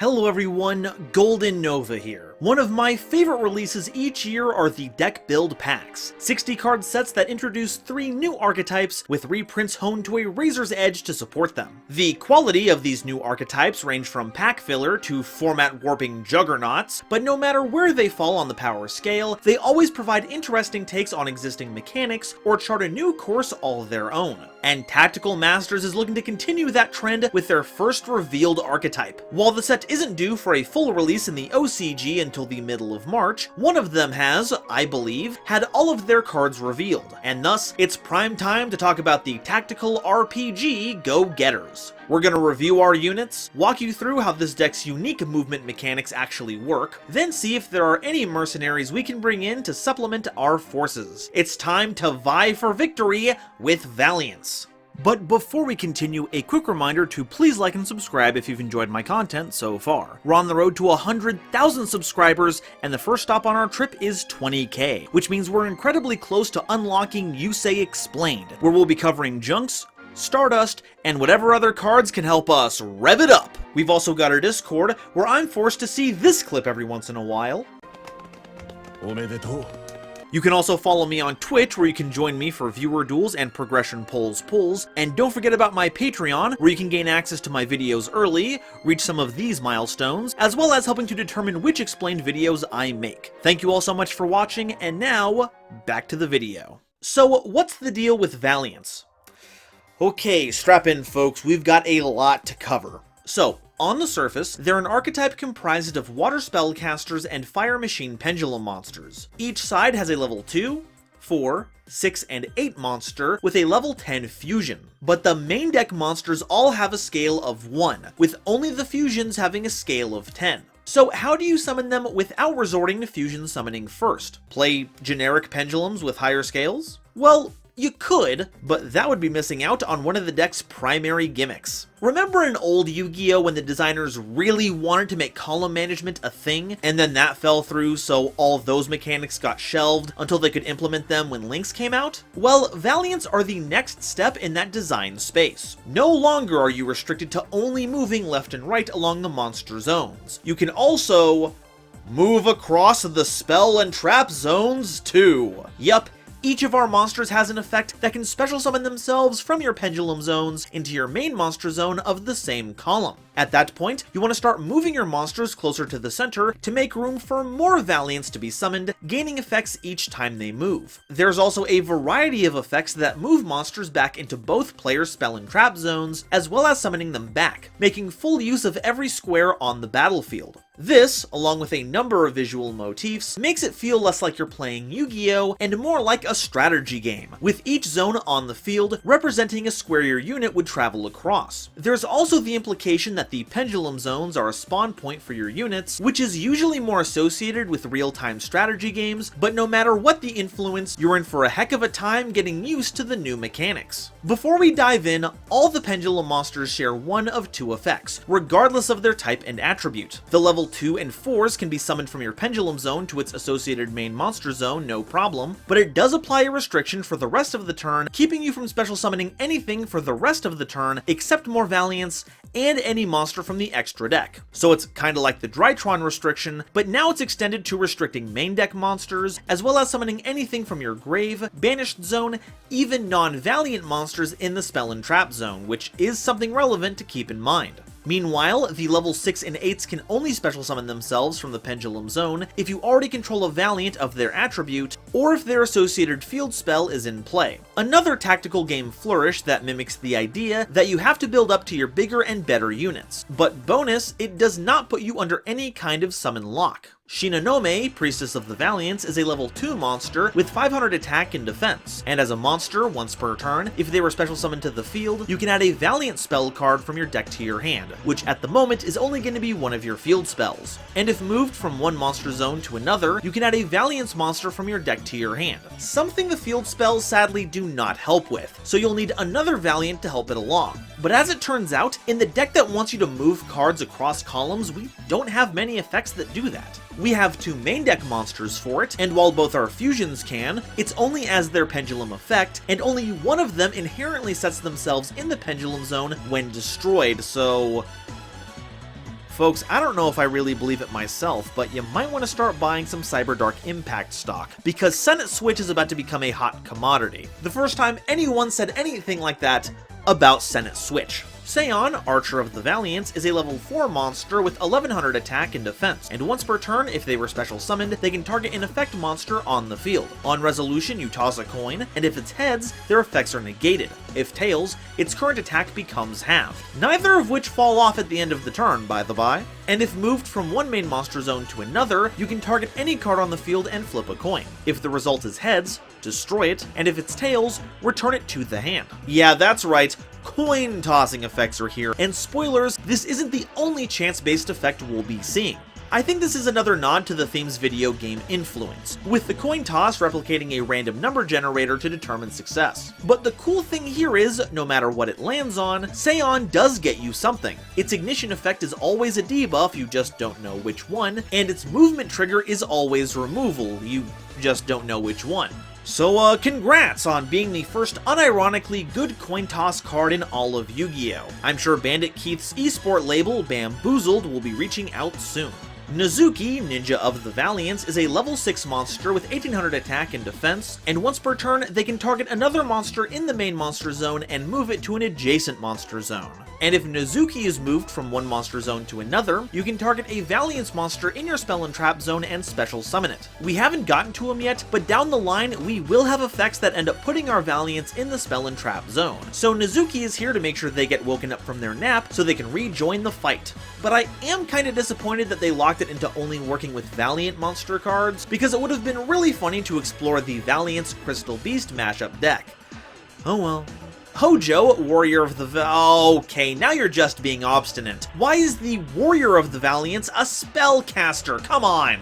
Hello everyone, GoldenNova here. One of my favorite releases each year are the deck build packs, 60 card sets that introduce 3 new archetypes with reprints honed to a razor's edge to support them. The quality of these new archetypes range from pack filler to format warping juggernauts, but no matter where they fall on the power scale, they always provide interesting takes on existing mechanics or chart a new course all their own. And Tactical Masters is looking to continue that trend with their first revealed archetype. While the set isn't due for a full release in the OCG until the middle of March, one of them has, I believe, had all of their cards revealed, and thus it's prime time to talk about the Tactical RPG Go-Getters. We're gonna review our units, walk you through how this deck's unique movement mechanics actually work, then see if there are any mercenaries we can bring in to supplement our forces. It's time to vie for victory with Valiants. But before we continue, a quick reminder to please like and subscribe if you've enjoyed my content so far. We're on the road to 100,000 subscribers, and the first stop on our trip is 20k, which means we're incredibly close to unlocking Yusei Explained, where we'll be covering junks, Stardust, and whatever other cards can help us rev it up. We've also got our Discord, where I'm forced to see this clip every once in a while. You can also follow me on Twitch, where you can join me for viewer duels and progression pulls, and don't forget about my Patreon, where you can gain access to my videos early, reach some of these milestones, as well as helping to determine which explained videos I make. Thank you all so much for watching, and now, back to the video. So, what's the deal with Valiants? Okay, strap in folks, we've got a lot to cover. So, on the surface, they're an archetype comprised of water spellcasters and fire machine pendulum monsters. Each side has a level 2, 4, 6, and 8 monster with a level 10 fusion. But the main deck monsters all have a scale of 1, with only the fusions having a scale of 10. So how do you summon them without resorting to fusion summoning first? Play generic pendulums with higher scales? Well, you could, but that would be missing out on one of the deck's primary gimmicks. Remember in old Yu-Gi-Oh when the designers really wanted to make column management a thing, and then that fell through, so all of those mechanics got shelved until they could implement them when Links came out? Well, Valiants are the next step in that design space. No longer are you restricted to only moving left and right along the monster zones. You can also move across the spell and trap zones too. Yup. Each of our monsters has an effect that can special summon themselves from your pendulum zones into your main monster zone of the same column. At that point, you want to start moving your monsters closer to the center to make room for more Valiants to be summoned, gaining effects each time they move. There's also a variety of effects that move monsters back into both players' spell and trap zones, as well as summoning them back, making full use of every square on the battlefield. This, along with a number of visual motifs, makes it feel less like you're playing Yu-Gi-Oh! And more like a strategy game, with each zone on the field representing a square your unit would travel across. There's also the implication that the pendulum zones are a spawn point for your units, which is usually more associated with real-time strategy games, but no matter what the influence, you're in for a heck of a time getting used to the new mechanics. Before we dive in, all the pendulum monsters share one of 2 effects, regardless of their type and attribute. The level 2 and 4s can be summoned from your pendulum zone to its associated main monster zone, no problem, but it does apply a restriction for the rest of the turn, keeping you from special summoning anything for the rest of the turn except more Valiants and any monster from the extra deck. So it's kinda like the Drytron restriction, but now it's extended to restricting main deck monsters, as well as summoning anything from your grave, banished zone, even non-Valiant monsters in the spell and trap zone, which is something relevant to keep in mind. Meanwhile, the level 6 and 8s can only special summon themselves from the pendulum zone if you already control a Valiant of their attribute, or if their associated field spell is in play. Another tactical game flourish that mimics the idea that you have to build up to your bigger and better units. But bonus, it does not put you under any kind of summon lock. Shinonome, Priestess of the Valiants, is a level 2 monster with 500 attack and defense, and as a monster, once per turn, if they were special summoned to the field, you can add a Valiant spell card from your deck to your hand, which at the moment is only going to be one of your field spells. And if moved from one monster zone to another, you can add a Valiance monster from your deck to your hand, something the field spells sadly do not help with, so you'll need another Valiant to help it along. But as it turns out, in the deck that wants you to move cards across columns, we don't have many effects that do that. We have 2 main deck monsters for it, and while both our fusions can, it's only as their pendulum effect, and only one of them inherently sets themselves in the pendulum zone when destroyed, so folks, I don't know if I really believe it myself, but you might want to start buying some CyberDark Impact stock, because Senate Switch is about to become a hot commodity. The first time anyone said anything like that about Senate Switch. Seon, Archer of the Valiants, is a level 4 monster with 1100 attack and defense, and once per turn, if they were special summoned, they can target an effect monster on the field. On resolution, you toss a coin, and if it's heads, their effects are negated. If tails, its current attack becomes halved. Neither of which fall off at the end of the turn, by the by. And if moved from one main monster zone to another, you can target any card on the field and flip a coin. If the result is heads, destroy it, and if it's tails, return it to the hand. Yeah, that's right, coin tossing effects are here, and spoilers, this isn't the only chance-based effect we'll be seeing. I think this is another nod to the theme's video game influence, with the coin toss replicating a random number generator to determine success. But the cool thing here is, no matter what it lands on, Seon does get you something. Its ignition effect is always a debuff, you just don't know which one, and its movement trigger is always removal, you just don't know which one. So congrats on being the first unironically good coin toss card in all of Yu-Gi-Oh! I'm sure Bandit Keith's esport label, Bamboozled, will be reaching out soon. Nezuki, Ninja of the Valiants, is a level 6 monster with 1800 attack and defense, and once per turn, they can target another monster in the main monster zone and move it to an adjacent monster zone. And if Nezuki is moved from one monster zone to another, you can target a Valiants monster in your spell and trap zone and special summon it. We haven't gotten to him yet, but down the line, we will have effects that end up putting our Valiants in the spell and trap zone. So Nezuki is here to make sure they get woken up from their nap so they can rejoin the fight. But I am kinda disappointed that they locked it into only working with Valiant monster cards, because it would have been really funny to explore the Valiants Crystal Beast mashup deck. Oh well. Hojo, Warrior of the okay, now you're just being obstinate. Why is the Warrior of the Valiants a spellcaster? Come on!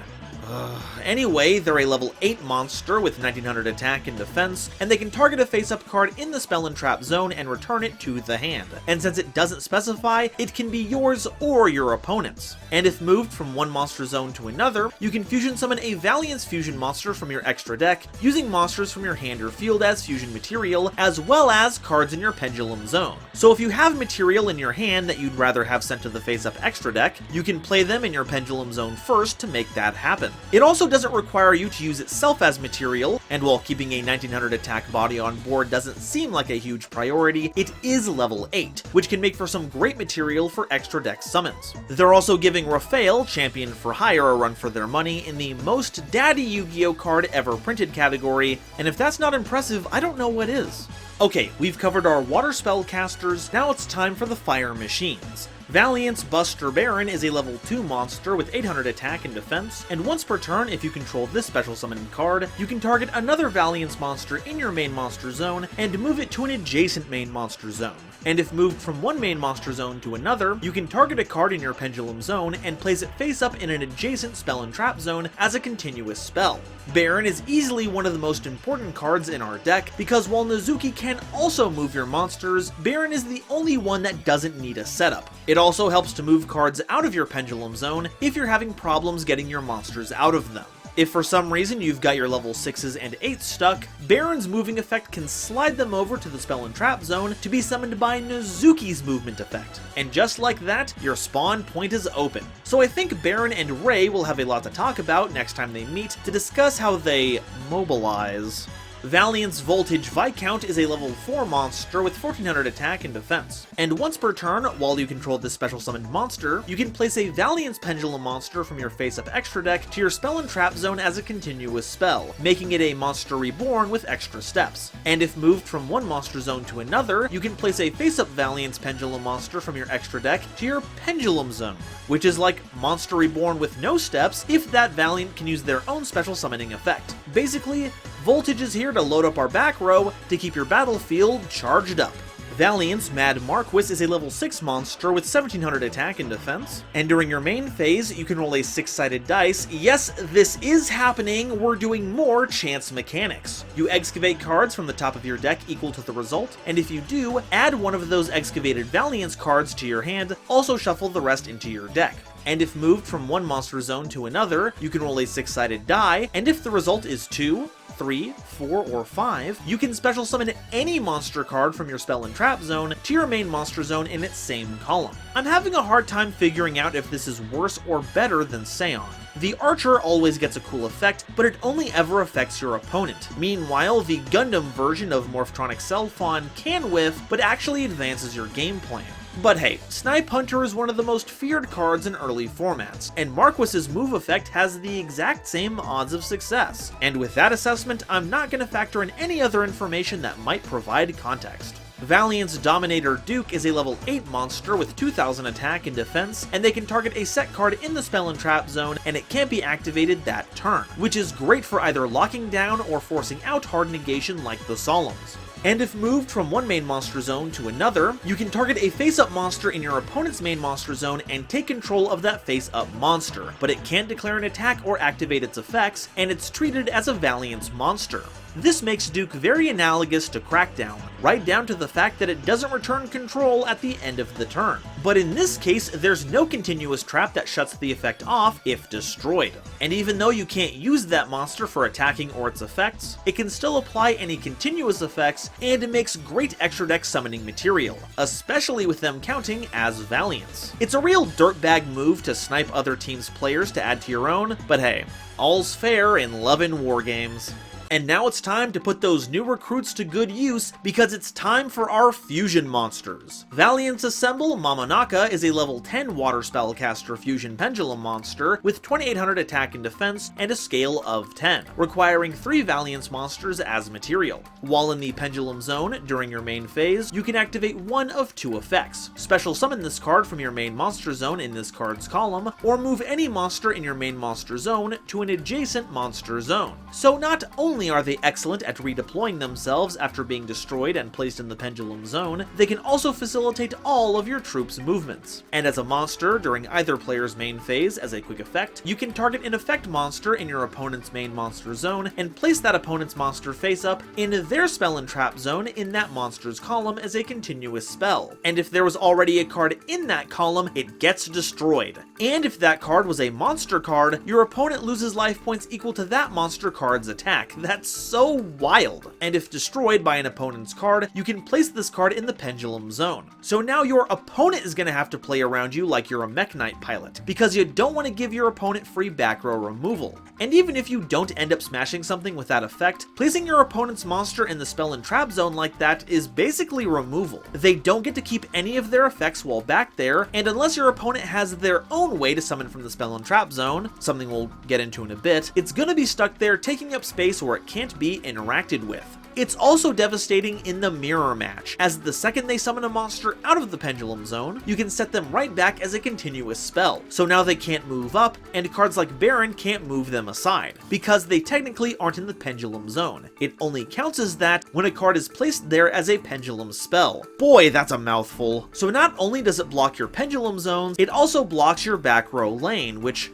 Anyway, they're a level 8 monster with 1900 attack and defense, and they can target a face-up card in the spell and trap zone and return it to the hand. And since it doesn't specify, it can be yours or your opponent's. And if moved from one monster zone to another, you can fusion summon a Valiant's fusion monster from your extra deck, using monsters from your hand or field as fusion material, as well as cards in your pendulum zone. So if you have material in your hand that you'd rather have sent to the face-up extra deck, you can play them in your pendulum zone first to make that happen. It also doesn't require you to use itself as material, and while keeping a 1900 attack body on board doesn't seem like a huge priority, it is level 8, which can make for some great material for extra deck summons. They're also giving Raphael, Champion for Hire, a run for their money in the most daddy Yu-Gi-Oh card ever printed category, and if that's not impressive, I don't know what is. Okay, we've covered our water spellcasters, now it's time for the fire machines. Valiant's Buster Baron is a level 2 monster with 800 attack and defense, and once per turn, if you control this special summoning card, you can target another Valiant's monster in your main monster zone and move it to an adjacent main monster zone. And if moved from one main monster zone to another, you can target a card in your pendulum zone and place it face up in an adjacent spell and trap zone as a continuous spell. Baron is easily one of the most important cards in our deck, because while Nezuki can also move your monsters, Baron is the only one that doesn't need a setup. It also helps to move cards out of your pendulum zone if you're having problems getting your monsters out of them. If for some reason you've got your level 6s and 8s stuck, Baron's moving effect can slide them over to the spell and trap zone to be summoned by Nezuki's movement effect. And just like that, your spawn point is open. So I think Baron and Ray will have a lot to talk about next time they meet to discuss how they mobilize. Valiant's Voltage Viscount is a level 4 monster with 1400 attack and defense. And once per turn, while you control this special summoned monster, you can place a Valiant's Pendulum monster from your face-up extra deck to your spell and trap zone as a continuous spell, making it a monster reborn with extra steps. And if moved from one monster zone to another, you can place a face-up Valiant's Pendulum monster from your extra deck to your Pendulum zone, which is like Monster Reborn with no steps if that Valiant can use their own special summoning effect. Basically, Voltage is here to load up our back row to keep your battlefield charged up. Valiant's Mad Marquis is a level 6 monster with 1700 attack and defense, and during your main phase, you can roll a 6-sided dice. Yes, this is happening, we're doing more chance mechanics. You excavate cards from the top of your deck equal to the result, and if you do, add one of those excavated Valiant's cards to your hand, also shuffle the rest into your deck. And if moved from one monster zone to another, you can roll a 6-sided die, and if the result is 2, 3, 4, or 5, you can special summon any monster card from your spell and trap zone to your main monster zone in its same column. I'm having a hard time figuring out if this is worse or better than Seon. The Archer always gets a cool effect, but it only ever affects your opponent. Meanwhile, the Gundam version of Morphtronic Cellfawn can whiff, but actually advances your game plan. But hey, Snipe Hunter is one of the most feared cards in early formats, and Marquis's move effect has the exact same odds of success. And with that assessment, I'm not going to factor in any other information that might provide context. Valiant's Dominator Duke is a level 8 monster with 2000 attack and defense, and they can target a set card in the spell and trap zone, and it can't be activated that turn, which is great for either locking down or forcing out hard negation like the Solemns. And if moved from one main monster zone to another, you can target a face-up monster in your opponent's main monster zone and take control of that face-up monster, but it can't declare an attack or activate its effects, and it's treated as a Valiant's monster. This makes Duke very analogous to Crackdown, right down to the fact that it doesn't return control at the end of the turn. But in this case, there's no continuous trap that shuts the effect off if destroyed. And even though you can't use that monster for attacking or its effects, it can still apply any continuous effects, and it makes great extra deck summoning material, especially with them counting as Valiants. It's a real dirtbag move to snipe other teams' players to add to your own, but hey, all's fair in love and war games. And now it's time to put those new recruits to good use, because it's time for our fusion monsters. Valiant's Assemble Momonaka is a level 10 water spellcaster fusion pendulum monster with 2800 attack and defense and a scale of 10, requiring 3 Valiant's monsters as material. While in the pendulum zone during your main phase, you can activate one of 2 effects. Special summon this card from your main monster zone in this card's column, or move any monster in your main monster zone to an adjacent monster zone. So not only are they excellent at redeploying themselves after being destroyed and placed in the pendulum zone, they can also facilitate all of your troops' movements. And as a monster during either player's main phase as a quick effect, you can target an effect monster in your opponent's main monster zone and place that opponent's monster face up in their spell and trap zone in that monster's column as a continuous spell. And if there was already a card in that column, it gets destroyed. And if that card was a monster card, your opponent loses life points equal to that monster card's attack. That's so wild. And if destroyed by an opponent's card, you can place this card in the pendulum zone. So now your opponent is going to have to play around you like you're a Mech Knight pilot, because you don't want to give your opponent free back row removal. And even if you don't end up smashing something with that effect, placing your opponent's monster in the spell and trap zone like that is basically removal. They don't get to keep any of their effects while back there, and unless your opponent has their own way to summon from the spell and trap zone, something we'll get into in a bit, it's gonna be stuck there taking up space where it can't be interacted with. It's also devastating in the mirror match, as the second they summon a monster out of the pendulum zone, you can set them right back as a continuous spell. So now they can't move up, and cards like Baron can't move them aside, because they technically aren't in the pendulum zone. It only counts as that when a card is placed there as a pendulum spell. Boy, that's a mouthful. So not only does it block your pendulum zones, it also blocks your back row lane, which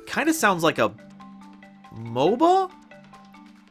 kinda sounds like a MOBA?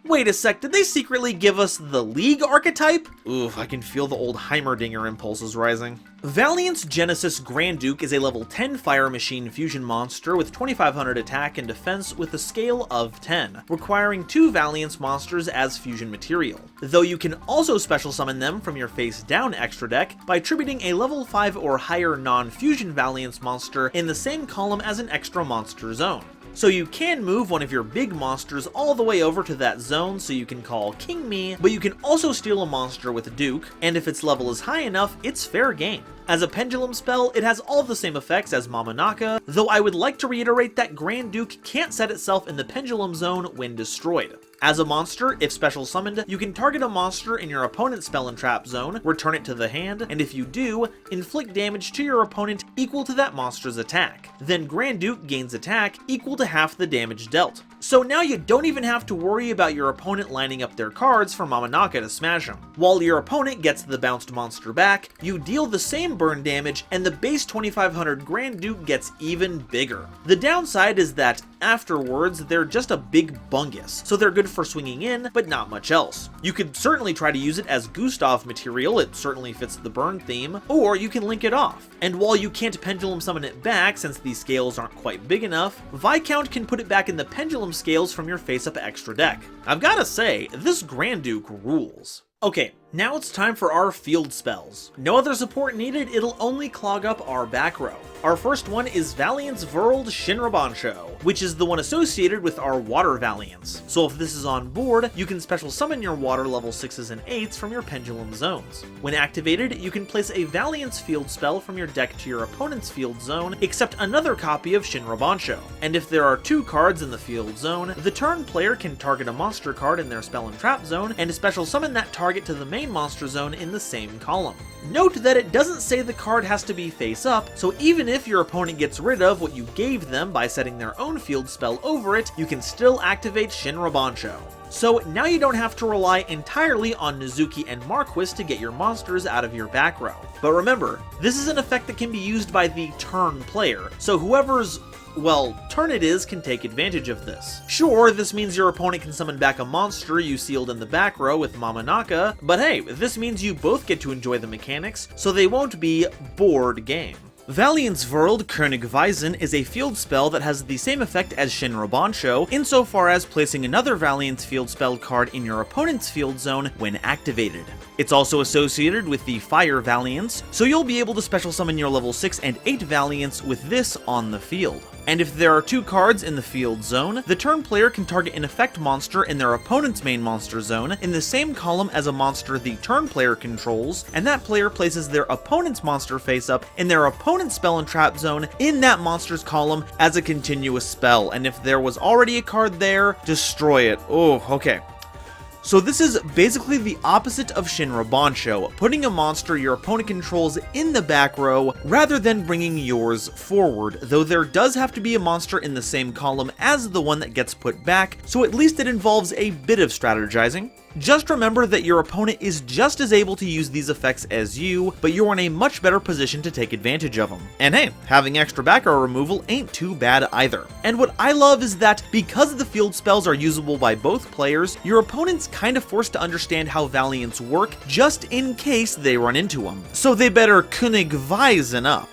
Wait a sec, did they secretly give us the League archetype? Oof, I can feel the old Heimerdinger impulses rising. Valiant's Genesis Grand Duke is a level 10 Fire Machine fusion monster with 2500 attack and defense with a scale of 10, requiring 2 Valiant's monsters as fusion material. Though you can also special summon them from your face down extra deck by attributing a level 5 or higher non-fusion Valiant's monster in the same column as an extra monster zone. So you can move one of your big monsters all the way over to that zone so you can call King Me, but you can also steal a monster with Duke, and if its level is high enough, it's fair game. As a pendulum spell, it has all the same effects as Momonaka, though I would like to reiterate that Grand Duke can't set itself in the pendulum zone when destroyed. As a monster, if special summoned, you can target a monster in your opponent's spell and trap zone, return it to the hand, and if you do, inflict damage to your opponent equal to that monster's attack. Then Grand Duke gains attack equal to half the damage dealt. So now you don't even have to worry about your opponent lining up their cards for Momonaka to smash them. While your opponent gets the bounced monster back, you deal the same burn damage, and the base 2500 Grand Duke gets even bigger. The downside is that afterwards, they're just a big bungus, so they're good for swinging in, but not much else. You could certainly try to use it as Gustav material, it certainly fits the burn theme, or you can link it off. And while you can't pendulum summon it back since these scales aren't quite big enough, Viscount can put it back in the pendulum scales from your face-up extra deck. I've gotta say, this Grand Duke rules. Okay, now it's time for our field spells. No other support needed, it'll only clog up our back row. Our first one is Valiant's World Shinrabansho, which is the one associated with our water Valiants. So if this is on board, you can special summon your water level 6s and 8s from your pendulum zones. When activated, you can place a Valiant's field spell from your deck to your opponent's field zone, except another copy of Shinrabansho. And if there are 2 cards in the field zone, the turn player can target a monster card in their spell and trap zone, and special summon that target to the main monster zone in the same column. Note that it doesn't say the card has to be face up, so even if your opponent gets rid of what you gave them by setting their own field spell over it, you can still activate Shinrabansho. So now you don't have to rely entirely on Nizuki and Marquis to get your monsters out of your back row. But remember, this is an effect that can be used by the turn player, so whoever's turn it is can take advantage of this. Sure, this means your opponent can summon back a monster you sealed in the back row with Mamanaka, but hey, this means you both get to enjoy the mechanics, so they won't be bored game. Valiant's World Königweisen is a field spell that has the same effect as Shinrabansho, insofar as placing another Valiant's field spell card in your opponent's field zone when activated. It's also associated with the Fire Valiants, so you'll be able to special summon your level 6 and 8 Valiants with this on the field. And if there are 2 cards in the field zone, the turn player can target an effect monster in their opponent's main monster zone in the same column as a monster the turn player controls, and that player places their opponent's monster face up in their opponent's spell and trap zone in that monster's column as a continuous spell, and if there was already a card there, destroy it. Oh, okay. So this is basically the opposite of Shinrabansho, putting a monster your opponent controls in the back row rather than bringing yours forward, though there does have to be a monster in the same column as the one that gets put back, so at least it involves a bit of strategizing. Just remember that your opponent is just as able to use these effects as you, but you're in a much better position to take advantage of them. And hey, having extra back row removal ain't too bad either. And what I love is that because the field spells are usable by both players, your opponent's kind of forced to understand how Valiants work just in case they run into them. So they better Königweisen up.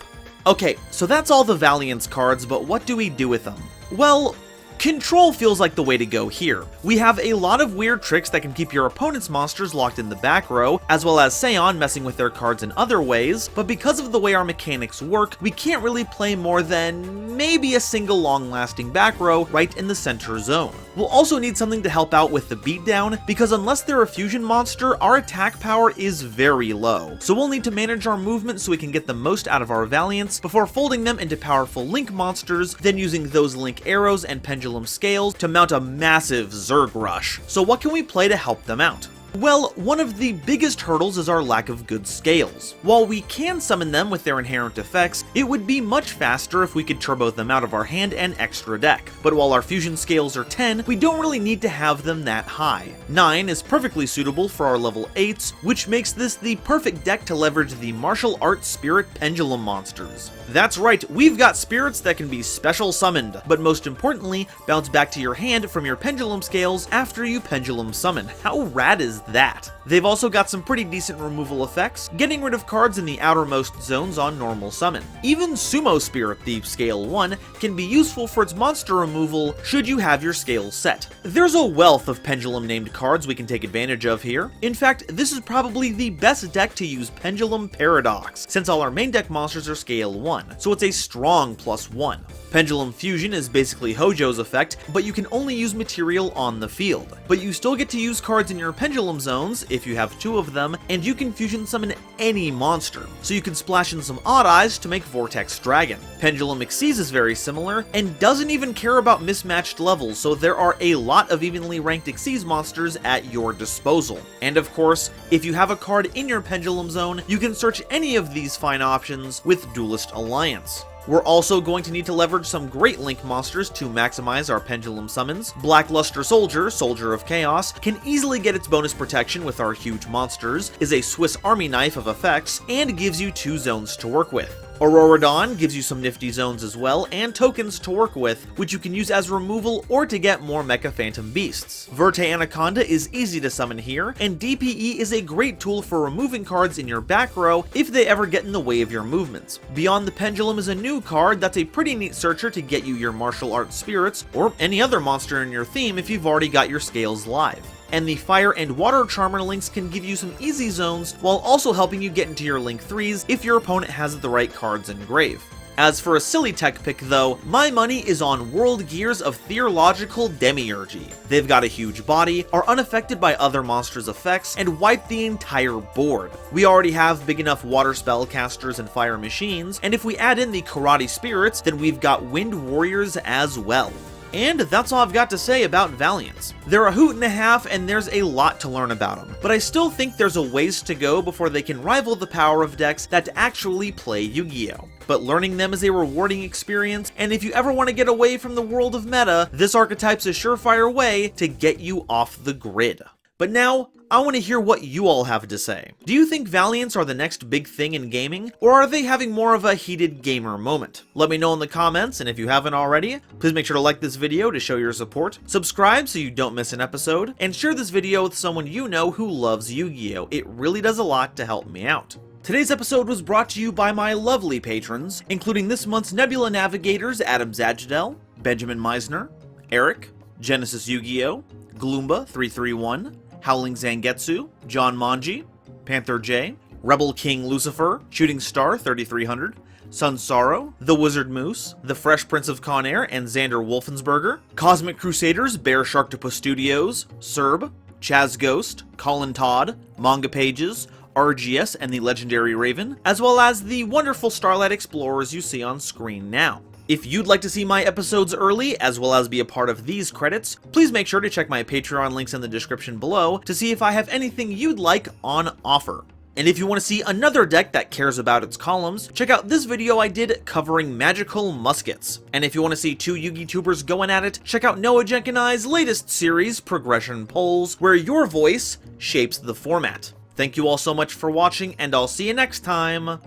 Okay, so that's all the Valiants cards, but what do we do with them? Well, Control feels like the way to go here. We have a lot of weird tricks that can keep your opponent's monsters locked in the back row, as well as Seon messing with their cards in other ways, but because of the way our mechanics work, we can't really play more than maybe a single long-lasting back row right in the center zone. We'll also need something to help out with the beatdown, because unless they're a fusion monster, our attack power is very low. So we'll need to manage our movement so we can get the most out of our Valiants before folding them into powerful Link monsters, then using those Link arrows and pendulum scales to mount a massive Zerg rush. So what can we play to help them out? Well, one of the biggest hurdles is our lack of good scales. While we can summon them with their inherent effects, it would be much faster if we could turbo them out of our hand and extra deck. But while our fusion scales are 10, we don't really need to have them that high. 9 is perfectly suitable for our level 8s, which makes this the perfect deck to leverage the martial arts spirit pendulum monsters. That's right, we've got spirits that can be special summoned, but most importantly, bounce back to your hand from your pendulum scales after you pendulum summon. How rad is that? They've also got some pretty decent removal effects, getting rid of cards in the outermost zones on normal summon. Even Sumo Spirit, the scale 1, can be useful for its monster removal should you have your scales set. There's a wealth of pendulum named cards we can take advantage of here. In fact, this is probably the best deck to use Pendulum Paradox, since all our main deck monsters are scale 1, so it's a strong +1. Pendulum Fusion is basically Hojo's effect, but you can only use material on the field. But you still get to use cards in your pendulum zones, if you have 2 of them, and you can fusion summon any monster, so you can splash in some Odd Eyes to make Vortex Dragon. Pendulum Xyz is very similar, and doesn't even care about mismatched levels, so there are a lot of evenly ranked Xyz monsters at your disposal. And of course, if you have a card in your pendulum zone, you can search any of these fine options with Duelist Alliance. We're also going to need to leverage some great Link monsters to maximize our pendulum summons. Blackluster Soldier, Soldier of Chaos, can easily get its bonus protection with our huge monsters, is a Swiss Army knife of effects, and gives you 2 zones to work with. Aurora Dawn gives you some nifty zones as well, and tokens to work with, which you can use as removal or to get more Mecha Phantom Beasts. Verte Anaconda is easy to summon here, and DPE is a great tool for removing cards in your back row if they ever get in the way of your movements. Beyond the Pendulum is a new card that's a pretty neat searcher to get you your martial arts spirits, or any other monster in your theme if you've already got your scales live. And the Fire and Water Charmer links can give you some easy zones while also helping you get into your Link 3s if your opponent has the right cards in grave. As for a silly tech pick though, my money is on World Gears of Theological Demiurgy. They've got a huge body, are unaffected by other monsters' effects, and wipe the entire board. We already have big enough water spellcasters and fire machines, and if we add in the Karate Spirits, then we've got Wind Warriors as well. And that's all I've got to say about Valiants. They're a hoot and a half, and there's a lot to learn about them, but I still think there's a ways to go before they can rival the power of decks that actually play Yu-Gi-Oh! But learning them is a rewarding experience, and if you ever want to get away from the world of meta, this archetype's a surefire way to get you off the grid. But now, I want to hear what you all have to say. Do you think Valiants are the next big thing in gaming, or are they having more of a heated gamer moment? Let me know in the comments, and if you haven't already, please make sure to like this video to show your support, subscribe so you don't miss an episode, and share this video with someone you know who loves Yu-Gi-Oh! It really does a lot to help me out. Today's episode was brought to you by my lovely patrons, including this month's Nebula Navigators Adam Zajdel, Benjamin Meisner, Eric, Genesis Yu-Gi-Oh!, Gloomba331, Howling Zangetsu, John Manji, Panther J, Rebel King Lucifer, Shooting Star 3300, Sun Sorrow, The Wizard Moose, The Fresh Prince of Conair and Xander Wolfensberger, Cosmic Crusaders, Bear Sharktopus Studios, Serb, Chaz Ghost, Colin Todd, Manga Pages, RGS and the Legendary Raven, as well as the wonderful Starlight Explorers you see on screen now. If you'd like to see my episodes early, as well as be a part of these credits, please make sure to check my Patreon links in the description below to see if I have anything you'd like on offer. And if you want to see another deck that cares about its columns, check out this video I did covering Magical Muskets. And if you want to see two Yu-Gi tubers going at it, check out Noah Jenkinai's latest series, Progression Polls, where your voice shapes the format. Thank you all so much for watching, and I'll see you next time.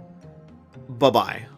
Bye-bye.